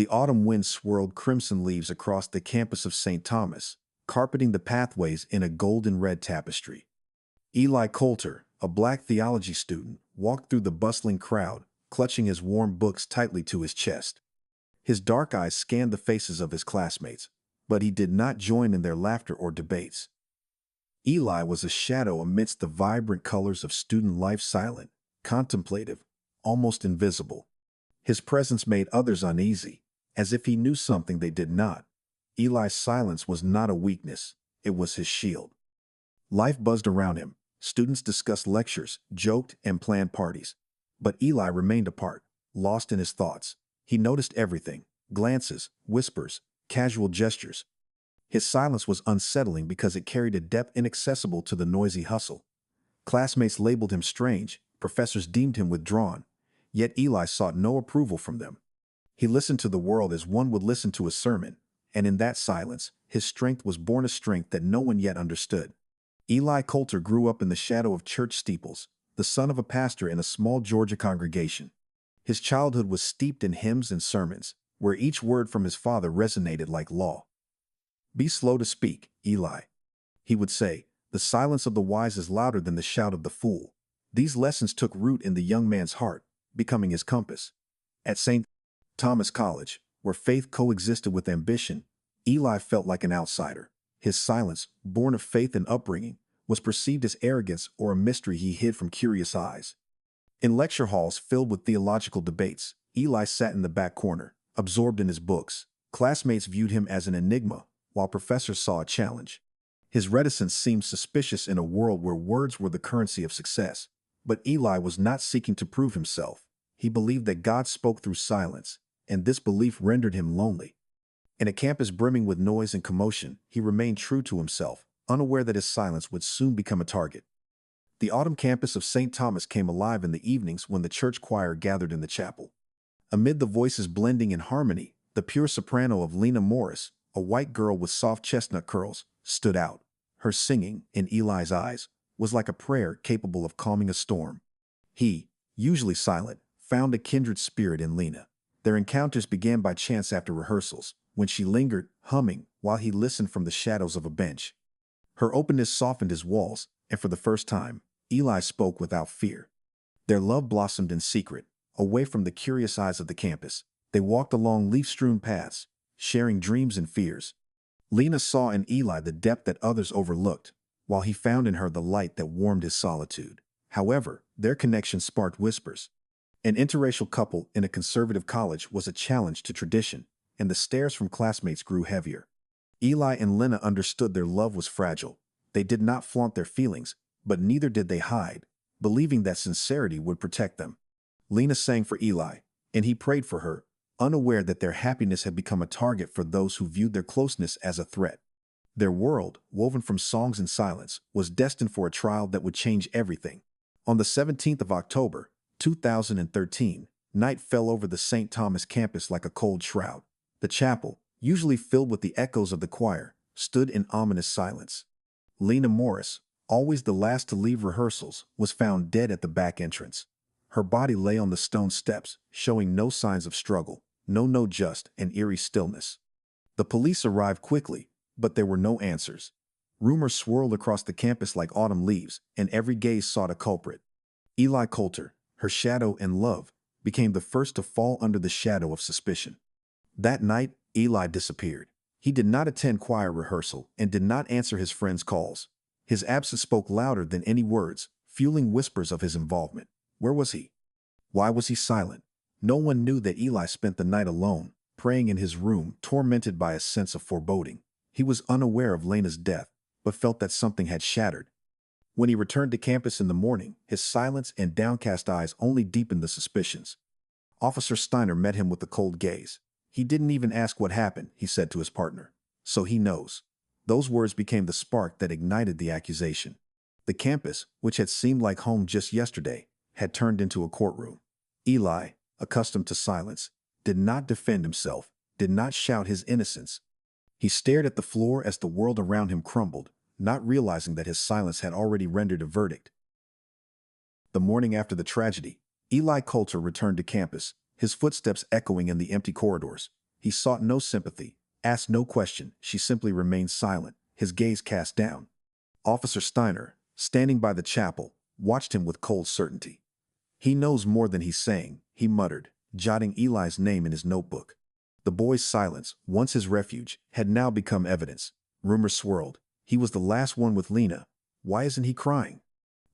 The autumn wind swirled crimson leaves across the campus of St. Thomas, carpeting the pathways in a golden red tapestry. Eli Coulter, a black theology student, walked through the bustling crowd, clutching his warm books tightly to his chest. His dark eyes scanned the faces of his classmates, but he did not join in their laughter or debates. Eli was a shadow amidst the vibrant colors of student life, silent, contemplative, almost invisible. His presence made others uneasy, as if he knew something they did not. Eli's silence was not a weakness, it was his shield. Life buzzed around him. Students discussed lectures, joked, and planned parties. But Eli remained apart, lost in his thoughts. He noticed everything: glances, whispers, casual gestures. His silence was unsettling because it carried a depth inaccessible to the noisy hustle. Classmates labeled him strange, professors deemed him withdrawn, yet Eli sought no approval from them. He listened to the world as one would listen to a sermon, and in that silence, his strength was born a strength that no one yet understood. Eli Coulter grew up in the shadow of church steeples, the son of a pastor in a small Georgia congregation. His childhood was steeped in hymns and sermons, where each word from his father resonated like law. "Be slow to speak, Eli," he would say. "The silence of the wise is louder than the shout of the fool." These lessons took root in the young man's heart, becoming his compass. At St. Thomas College, where faith coexisted with ambition, Eli felt like an outsider. His silence, born of faith and upbringing, was perceived as arrogance or a mystery he hid from curious eyes. In lecture halls filled with theological debates, Eli sat in the back corner, absorbed in his books. Classmates viewed him as an enigma, while professors saw a challenge. His reticence seemed suspicious in a world where words were the currency of success. But Eli was not seeking to prove himself. He believed that God spoke through silence, and this belief rendered him lonely. In a campus brimming with noise and commotion, he remained true to himself, unaware that his silence would soon become a target. The autumn campus of St. Thomas came alive in the evenings when the church choir gathered in the chapel. Amid the voices blending in harmony, the pure soprano of Lena Morris, a white girl with soft chestnut curls, stood out. Her singing, in Eli's eyes, was like a prayer capable of calming a storm. He, usually silent, found a kindred spirit in Lena. Their encounters began by chance after rehearsals, when she lingered, humming, while he listened from the shadows of a bench. Her openness softened his walls, and for the first time, Eli spoke without fear. Their love blossomed in secret, away from the curious eyes of the campus. They walked along leaf-strewn paths, sharing dreams and fears. Lena saw in Eli the depth that others overlooked, while he found in her the light that warmed his solitude. However, their connection sparked whispers. An interracial couple in a conservative college was a challenge to tradition, and the stares from classmates grew heavier. Eli and Lena understood their love was fragile. They did not flaunt their feelings, but neither did they hide, believing that sincerity would protect them. Lena sang for Eli, and he prayed for her, unaware that their happiness had become a target for those who viewed their closeness as a threat. Their world, woven from songs and silence, was destined for a trial that would change everything. On the 17th of October, 2013, night fell over the St. Thomas campus like a cold shroud. The chapel, usually filled with the echoes of the choir, stood in ominous silence. Lena Morris, always the last to leave rehearsals, was found dead at the back entrance. Her body lay on the stone steps, showing no signs of struggle, just an eerie stillness. The police arrived quickly, but there were no answers. Rumors swirled across the campus like autumn leaves, and every gaze sought a culprit. Eli Coulter, her shadow and love, became the first to fall under the shadow of suspicion. That night, Eli disappeared. He did not attend choir rehearsal and did not answer his friends' calls. His absence spoke louder than any words, fueling whispers of his involvement. Where was he? Why was he silent? No one knew that Eli spent the night alone, praying in his room, tormented by a sense of foreboding. He was unaware of Lena's death, but felt that something had shattered. When he returned to campus in the morning, his silence and downcast eyes only deepened the suspicions. Officer Steiner met him with a cold gaze. "He didn't even ask what happened," he said to his partner. "So he knows." Those words became the spark that ignited the accusation. The campus, which had seemed like home just yesterday, had turned into a courtroom. Eli, accustomed to silence, did not defend himself, did not shout his innocence. He stared at the floor as the world around him crumbled, not realizing that his silence had already rendered a verdict. The morning after the tragedy, Eli Coulter returned to campus, his footsteps echoing in the empty corridors. He sought no sympathy, asked no question. She simply remained silent, his gaze cast down. Officer Steiner, standing by the chapel, watched him with cold certainty. "He knows more than he's saying," he muttered, jotting Eli's name in his notebook. The boy's silence, once his refuge, had now become evidence. Rumors swirled. He was the last one with Lena. Why isn't he crying?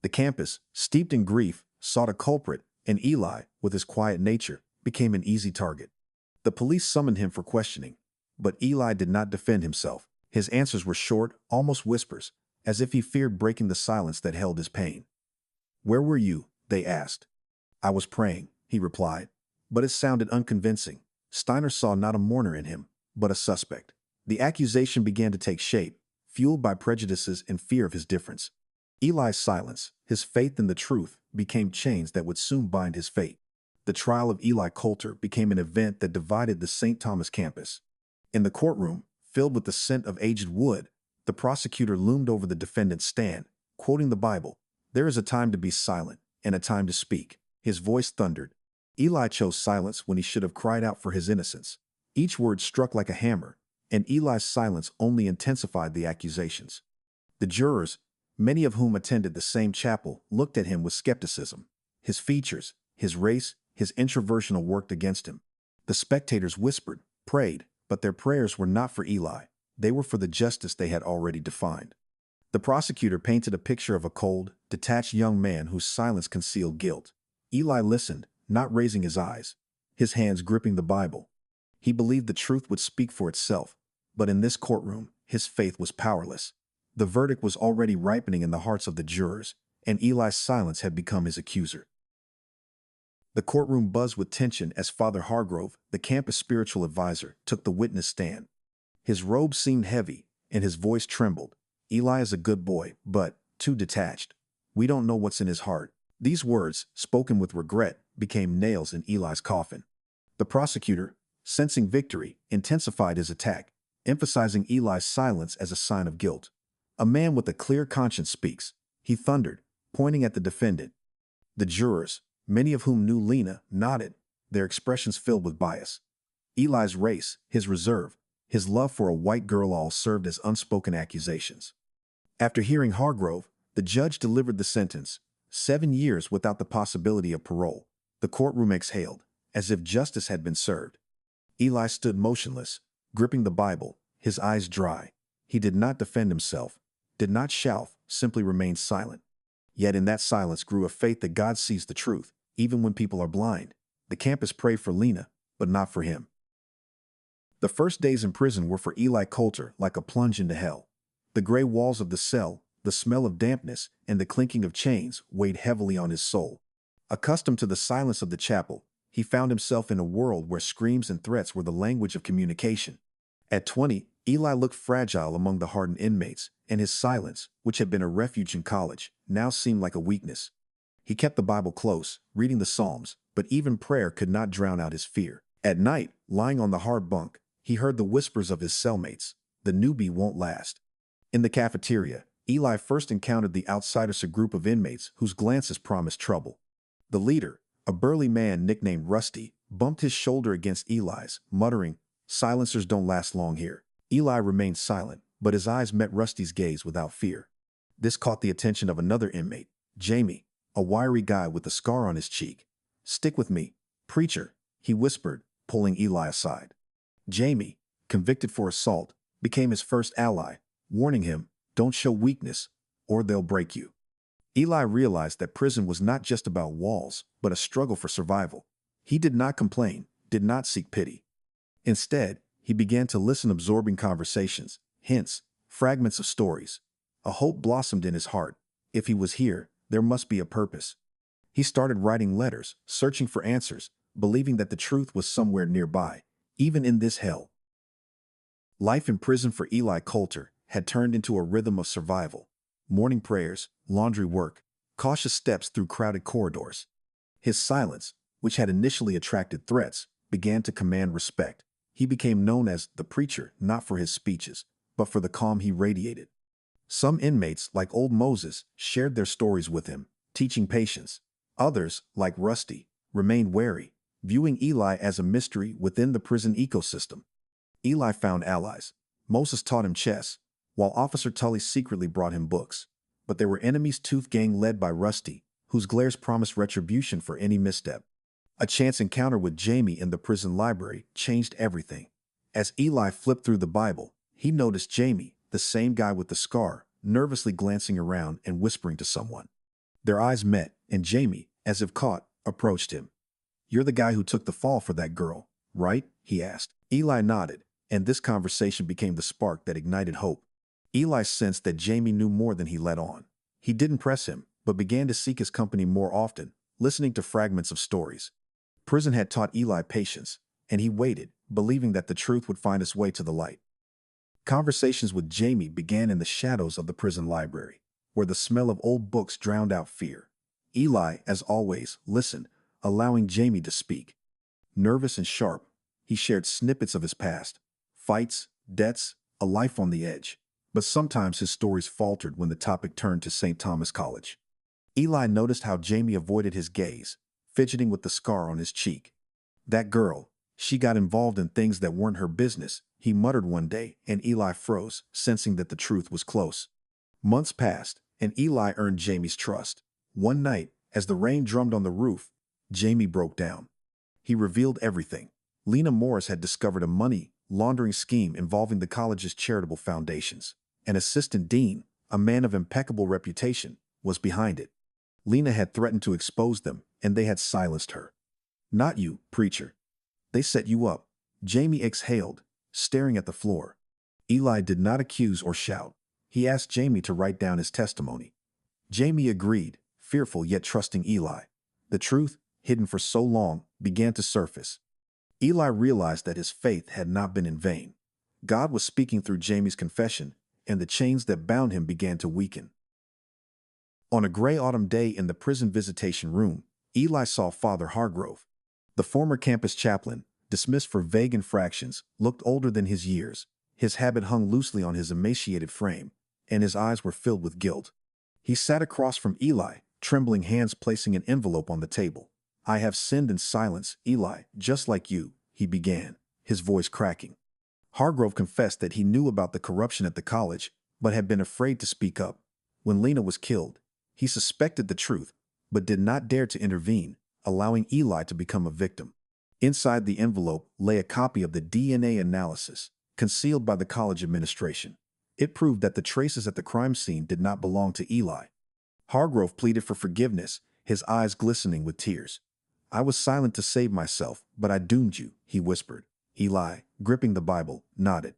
The campus, steeped in grief, sought a culprit, and Eli, with his quiet nature, became an easy target. The police summoned him for questioning, but Eli did not defend himself. His answers were short, almost whispers, as if he feared breaking the silence that held his pain. "Where were you?" they asked. "I was praying," he replied, but it sounded unconvincing. Steiner saw not a mourner in him, but a suspect. The accusation began to take shape, fueled by prejudices and fear of his difference. Eli's silence, his faith in the truth, became chains that would soon bind his fate. The trial of Eli Coulter became an event that divided the St. Thomas campus. In the courtroom, filled with the scent of aged wood, the prosecutor loomed over the defendant's stand, quoting the Bible. "There is a time to be silent and a time to speak." His voice thundered. Eli chose silence when he should have cried out for his innocence. Each word struck like a hammer, and Eli's silence only intensified the accusations. The jurors, many of whom attended the same chapel, looked at him with skepticism. His features, his race, his introversion worked against him. The spectators whispered, prayed, but their prayers were not for Eli. They were for the justice they had already defined. The prosecutor painted a picture of a cold, detached young man whose silence concealed guilt. Eli listened, not raising his eyes, his hands gripping the Bible. He believed the truth would speak for itself, but in this courtroom, his faith was powerless. The verdict was already ripening in the hearts of the jurors, and Eli's silence had become his accuser. The courtroom buzzed with tension as Father Hargrove, the campus spiritual advisor, took the witness stand. His robe seemed heavy, and his voice trembled. "Eli is a good boy, but too detached. We don't know what's in his heart." These words, spoken with regret, became nails in Eli's coffin. The prosecutor, sensing victory, intensified his attack, emphasizing Eli's silence as a sign of guilt. "A man with a clear conscience speaks," he thundered, pointing at the defendant. The jurors, many of whom knew Lena, nodded, their expressions filled with bias. Eli's race, his reserve, his love for a white girl all served as unspoken accusations. After hearing Hargrove, the judge delivered the sentence, 7 years without the possibility of parole. The courtroom exhaled, as if justice had been served. Eli stood motionless, gripping the Bible, his eyes dry. He did not defend himself, did not shout, simply remained silent. Yet in that silence grew a faith that God sees the truth, even when people are blind. The campus prayed for Lena, but not for him. The first days in prison were for Eli Coulter like a plunge into hell. The gray walls of the cell, the smell of dampness, and the clinking of chains weighed heavily on his soul. Accustomed to the silence of the chapel, he found himself in a world where screams and threats were the language of communication. At 20, Eli looked fragile among the hardened inmates, and his silence, which had been a refuge in college, now seemed like a weakness. He kept the Bible close, reading the Psalms, but even prayer could not drown out his fear. At night, lying on the hard bunk, he heard the whispers of his cellmates. "The newbie won't last." In the cafeteria, Eli first encountered the outsiders, a group of inmates whose glances promised trouble. The leader, a burly man nicknamed Rusty, bumped his shoulder against Eli's, muttering, "Silencers don't last long here." Eli remained silent, but his eyes met Rusty's gaze without fear. This caught the attention of another inmate, Jamie, a wiry guy with a scar on his cheek. "Stick with me, preacher," he whispered, pulling Eli aside. Jamie, convicted for assault, became his first ally, warning him, "Don't show weakness, or they'll break you." Eli realized that prison was not just about walls, but a struggle for survival. He did not complain, did not seek pity. Instead, he began to listen, absorbing conversations, hints, fragments of stories. A hope blossomed in his heart. If he was here, there must be a purpose. He started writing letters, searching for answers, believing that the truth was somewhere nearby, even in this hell. Life in prison for Eli Coulter had turned into a rhythm of survival. Morning prayers, laundry work, cautious steps through crowded corridors. His silence, which had initially attracted threats, began to command respect. He became known as the preacher not for his speeches, but for the calm he radiated. Some inmates, like old Moses, shared their stories with him, teaching patience. Others, like Rusty, remained wary, viewing Eli as a mystery within the prison ecosystem. Eli found allies. Moses taught him chess, while Officer Tully secretly brought him books. But there were enemies Tooth Gang led by Rusty, whose glares promised retribution for any misstep. A chance encounter with Jamie in the prison library changed everything. As Eli flipped through the Bible, he noticed Jamie, the same guy with the scar, nervously glancing around and whispering to someone. Their eyes met, and Jamie, as if caught, approached him. "You're the guy who took the fall for that girl, right?" he asked. Eli nodded, and this conversation became the spark that ignited hope. Eli sensed that Jamie knew more than he let on. He didn't press him, but began to seek his company more often, listening to fragments of stories. Prison had taught Eli patience, and he waited, believing that the truth would find its way to the light. Conversations with Jamie began in the shadows of the prison library, where the smell of old books drowned out fear. Eli, as always, listened, allowing Jamie to speak. Nervous and sharp, he shared snippets of his past, fights, debts, a life on the edge. But sometimes his stories faltered when the topic turned to St. Thomas College. Eli noticed how Jamie avoided his gaze, fidgeting with the scar on his cheek. "That girl, she got involved in things that weren't her business," he muttered one day, and Eli froze, sensing that the truth was close. Months passed, and Eli earned Jamie's trust. One night, as the rain drummed on the roof, Jamie broke down. He revealed everything. Lena Morris had discovered a money laundering scheme involving the college's charitable foundations. An assistant dean, a man of impeccable reputation, was behind it. Lena had threatened to expose them, and they had silenced her. "Not you, preacher. They set you up," Jamie exhaled, staring at the floor. Eli did not accuse or shout. He asked Jamie to write down his testimony. Jamie agreed, fearful yet trusting Eli. The truth, hidden for so long, began to surface. Eli realized that his faith had not been in vain. God was speaking through Jamie's confession, and the chains that bound him began to weaken. On a gray autumn day in the prison visitation room, Eli saw Father Hargrove. The former campus chaplain, dismissed for vague infractions, looked older than his years. His habit hung loosely on his emaciated frame, and his eyes were filled with guilt. He sat across from Eli, trembling hands placing an envelope on the table. "I have sinned in silence, Eli, just like you," he began, his voice cracking. Hargrove confessed that he knew about the corruption at the college, but had been afraid to speak up. When Lena was killed, he suspected the truth, but did not dare to intervene, allowing Eli to become a victim. Inside the envelope lay a copy of the DNA analysis, concealed by the college administration. It proved that the traces at the crime scene did not belong to Eli. Hargrove pleaded for forgiveness, his eyes glistening with tears. "I was silent to save myself, but I doomed you," he whispered. Eli, gripping the Bible, nodded.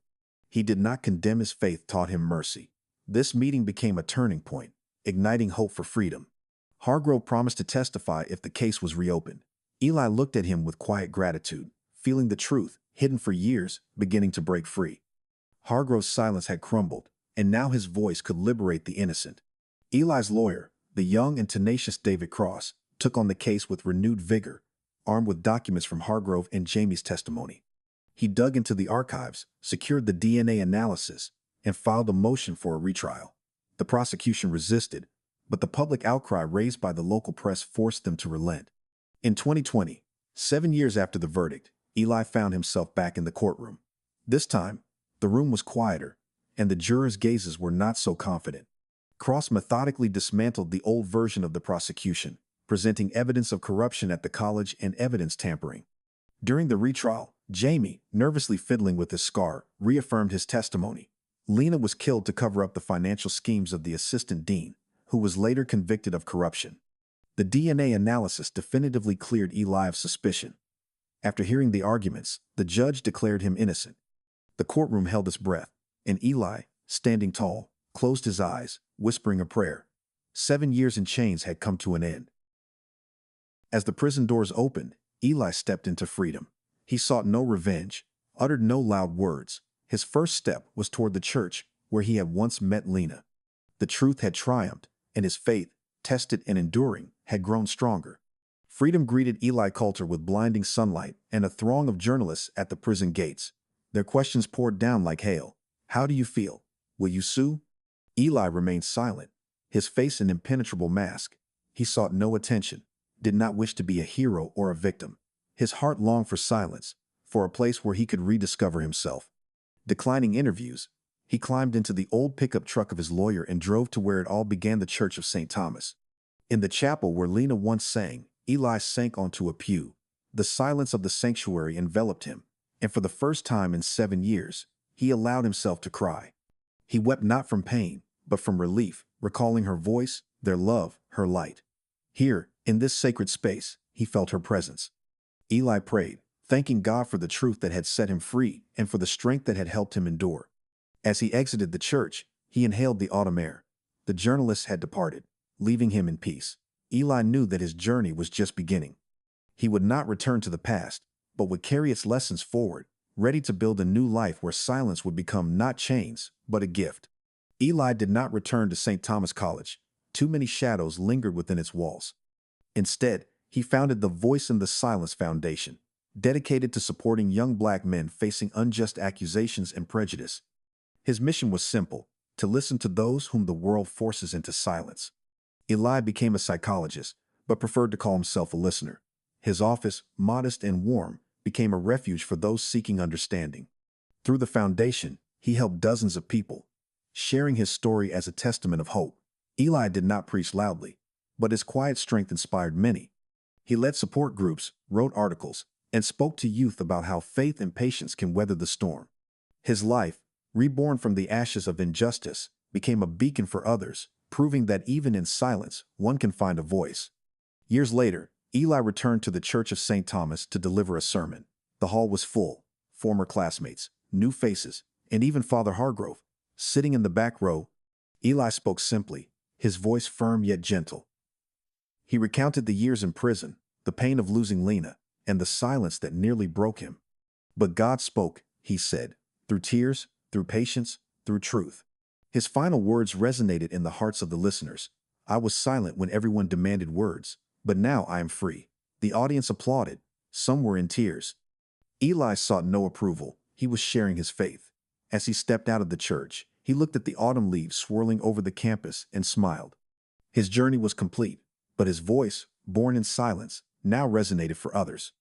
He did not condemn his faith, taught him mercy. This meeting became a turning point, igniting hope for freedom. Hargrove promised to testify if the case was reopened. Eli looked at him with quiet gratitude, feeling the truth, hidden for years, beginning to break free. Hargrove's silence had crumbled, and now his voice could liberate the innocent. Eli's lawyer, the young and tenacious David Cross, took on the case with renewed vigor, armed with documents from Hargrove and Jamie's testimony. He dug into the archives, secured the DNA analysis, and filed a motion for a retrial. The prosecution resisted, but the public outcry raised by the local press forced them to relent. In 2020, 7 years after the verdict, Eli found himself back in the courtroom. This time, the room was quieter, and the jurors' gazes were not so confident. Cross methodically dismantled the old version of the prosecution, presenting evidence of corruption at the college and evidence tampering. During the retrial, Jamie, nervously fiddling with his scar, reaffirmed his testimony. Lena was killed to cover up the financial schemes of the assistant dean, who was later convicted of corruption. The DNA analysis definitively cleared Eli of suspicion. After hearing the arguments, the judge declared him innocent. The courtroom held its breath, and Eli, standing tall, closed his eyes, whispering a prayer. 7 years in chains had come to an end. As the prison doors opened, Eli stepped into freedom. He sought no revenge, uttered no loud words. His first step was toward the church, where he had once met Lena. The truth had triumphed, and his faith, tested and enduring, had grown stronger. Freedom greeted Eli Coulter with blinding sunlight and a throng of journalists at the prison gates. Their questions poured down like hail. "How do you feel? Will you sue?" Eli remained silent, his face an impenetrable mask. He sought no attention, did not wish to be a hero or a victim. His heart longed for silence, for a place where he could rediscover himself. Declining interviews, he climbed into the old pickup truck of his lawyer and drove to where it all began, the Church of St. Thomas. In the chapel where Lena once sang, Eli sank onto a pew. The silence of the sanctuary enveloped him, and for the first time in 7 years, he allowed himself to cry. He wept not from pain, but from relief, recalling her voice, their love, her light. Here, in this sacred space, he felt her presence. Eli prayed, thanking God for the truth that had set him free and for the strength that had helped him endure. As he exited the church, he inhaled the autumn air. The journalist had departed, leaving him in peace. Eli knew that his journey was just beginning. He would not return to the past, but would carry its lessons forward, ready to build a new life where silence would become not chains, but a gift. Eli did not return to St. Thomas College. Too many shadows lingered within its walls. Instead, he founded the Voice in the Silence Foundation, dedicated to supporting young Black men facing unjust accusations and prejudice. His mission was simple: to listen to those whom the world forces into silence. Eli became a psychologist, but preferred to call himself a listener. His office, modest and warm, became a refuge for those seeking understanding. Through the foundation, he helped dozens of people, sharing his story as a testament of hope. Eli did not preach loudly, but his quiet strength inspired many. He led support groups, wrote articles, and spoke to youth about how faith and patience can weather the storm. His life, reborn from the ashes of injustice, became a beacon for others, proving that even in silence, one can find a voice. Years later, Eli returned to the Church of St. Thomas to deliver a sermon. The hall was full: former classmates, new faces, and even Father Hargrove, sitting in the back row. Eli spoke simply, his voice firm yet gentle. He recounted the years in prison, the pain of losing Lena, and the silence that nearly broke him. But God spoke, he said, through tears, through patience, through truth. His final words resonated in the hearts of the listeners. I was silent when everyone demanded words, but now I am free. The audience applauded. Some were in tears. Eli sought no approval. He was sharing his faith. As he stepped out of the church, he looked at the autumn leaves swirling over the campus and smiled. His journey was complete, but his voice, born in silence, now resonated for others.